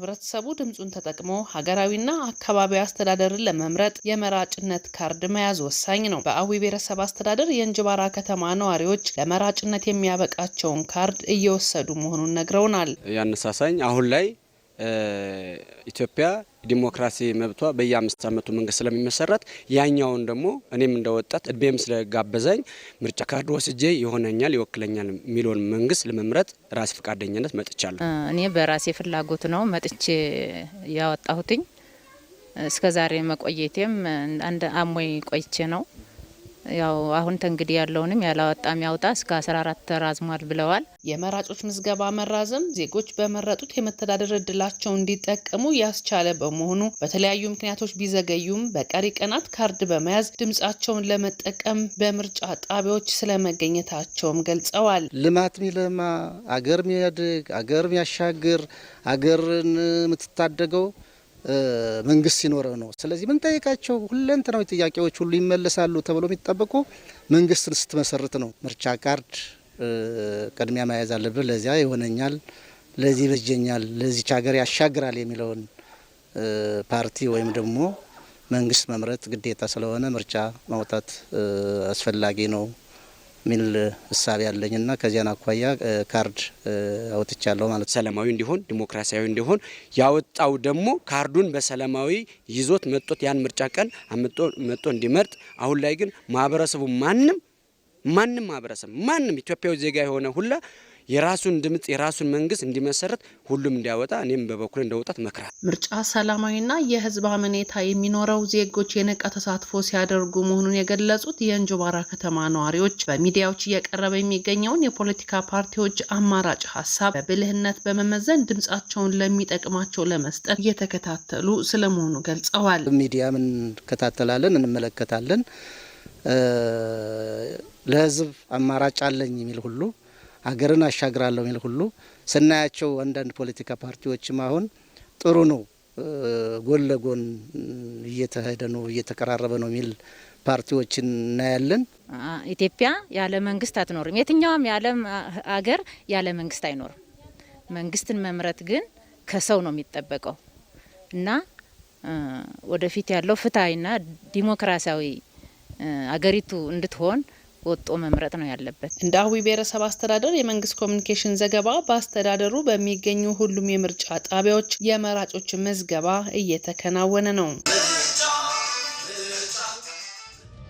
ህብረተሰቡ ድምጹን ተጠቅሞ ሀገራዊና አካባቢያዊ አስተዳደርን ለመምረጥ የመራጭነት ካርድ መያዝ ወሳኝ ነው። በአዊ ብሔረሰብ አስተዳደር የእንጅባራ ከተማ ነዋሪዎች ለመራጭነት የሚያበቃቸውን ካርድ እየወሰዱ መሆኑን ነግረውናል። ያነሳሳኝ አሁን ላይ ኢትዮጵያ ዲሞክራሲ መብቷ በየ5 ዓመቱ መንግስት ስለሚመሰረት ያኛውን ደግሞ እኔም እንደወጣት እድሜም ስለጋበዘኝ ምርጫ ካርድ ወስጄ ይሆነኛል ይወክለኛል የሚለውን መንግስት ለመምረጥ ራስ ፈቃደኝነት መጥቻለሁ። እኔ በራሴ ፍላጎት ነው መጥቼ ያወጣሁትኝ። እስከዛሬ መቆየቴም አንድ አሞይ ቆይቼ ነው። ያው አሁን ተንግዲህ ያለውንም ያላወጣም ያውጣ እስከ 14 ተራዝሟል ብለዋል። የመራጮች ምዝገባ መራዘም ዜጎች በመረጡት የመተዳደር እድላቸው እንዲጠቀሙ ያስቻለ በመሆኑ በተለያዩ ምክንያቶች ቢዘገዩም በቀሪ ቀናት ካርድ በመያዝ ድምጻቸውን ለመጠቀም በምርጫ ጣቢያዎች ስለመገኘታቸውም ገልጸዋል። ልማት ሚለማ አገር ሚያድግ አገር ሚያሻግር አገርን ምትታደገው መንግስት ሲኖረው ነው። ስለዚህ ምን ጠይቃቸው ሁለንተናዊ ጥያቄዎች ሁሉ ይመለሳሉ ተብሎ የሚጠበቁ መንግስትን ስትመሰርት ነው። ምርጫ ካርድ ቅድሚያ መያዝ አለበት። ለዚያ ይሆነኛል፣ ለዚህ በጀኛል፣ ለዚህ ሀገር ያሻግራል የሚለውን ፓርቲ ወይም ደግሞ መንግስት መምረጥ ግዴታ ስለሆነ ምርጫ ማውጣት አስፈላጊ ነው ሚል ሐሳብ ያለኝና ከዚያን አኳያ ካርድ አውጥቻለሁ ማለት ነው። ሰላማዊ እንዲሆን ዲሞክራሲያዊ እንዲሆን ያወጣው ደግሞ ካርዱን በሰላማዊ ይዞት መጥቶት ያን ምርጫ ቀን መጥቶ እንዲመርጥ። አሁን ላይ ግን ማህበረሰቡ ማንም ማህበረሰብ ማንም ኢትዮጵያዊ ዜጋ የሆነ ሁላ የራሱን ድምጽ የራሱን መንግስት እንዲመሰረት ሁሉም እንዲያወጣ እኔም በበኩል እንደወጣት መክራል። ምርጫ ሰላማዊና የህዝብ አመኔታ የሚኖረው ዜጎች የነቃ ተሳትፎ ሲያደርጉ መሆኑን የገለጹት የእንጅባራ ከተማ ነዋሪዎች በሚዲያዎች እየቀረበ የሚገኘውን የፖለቲካ ፓርቲዎች አማራጭ ሀሳብ በብልህነት በመመዘን ድምጻቸውን ለሚጠቅማቸው ለመስጠት እየተከታተሉ ስለመሆኑ ገልጸዋል። ሚዲያ ምን ከታተላለን እንመለከታለን። ለህዝብ አማራጭ አለኝ የሚል ሁሉ ሀገርን አሻግራለሁ የሚል ሁሉ ስናያቸው አንዳንድ ፖለቲካ ፓርቲዎችም አሁን ጥሩ ነው ጎን ለጎን እየተሄደ ነው እየተቀራረበ ነው የሚል ፓርቲዎችን እናያለን። ኢትዮጵያ ያለ መንግስት አትኖርም። የትኛውም የዓለም ሀገር ያለ መንግስት አይኖርም። መንግስትን መምረጥ ግን ከሰው ነው የሚጠበቀው እና ወደፊት ያለው ፍትሃዊና ዲሞክራሲያዊ አገሪቱ እንድትሆን ወጦ መምረጥ ነው ያለበት። እንደ አዊ ብሔረሰብ አስተዳደር የመንግስት ኮሚኒኬሽን ዘገባ በአስተዳደሩ በሚገኙ ሁሉም የምርጫ ጣቢያዎች የመራጮች ምዝገባ እየተከናወነ ነው።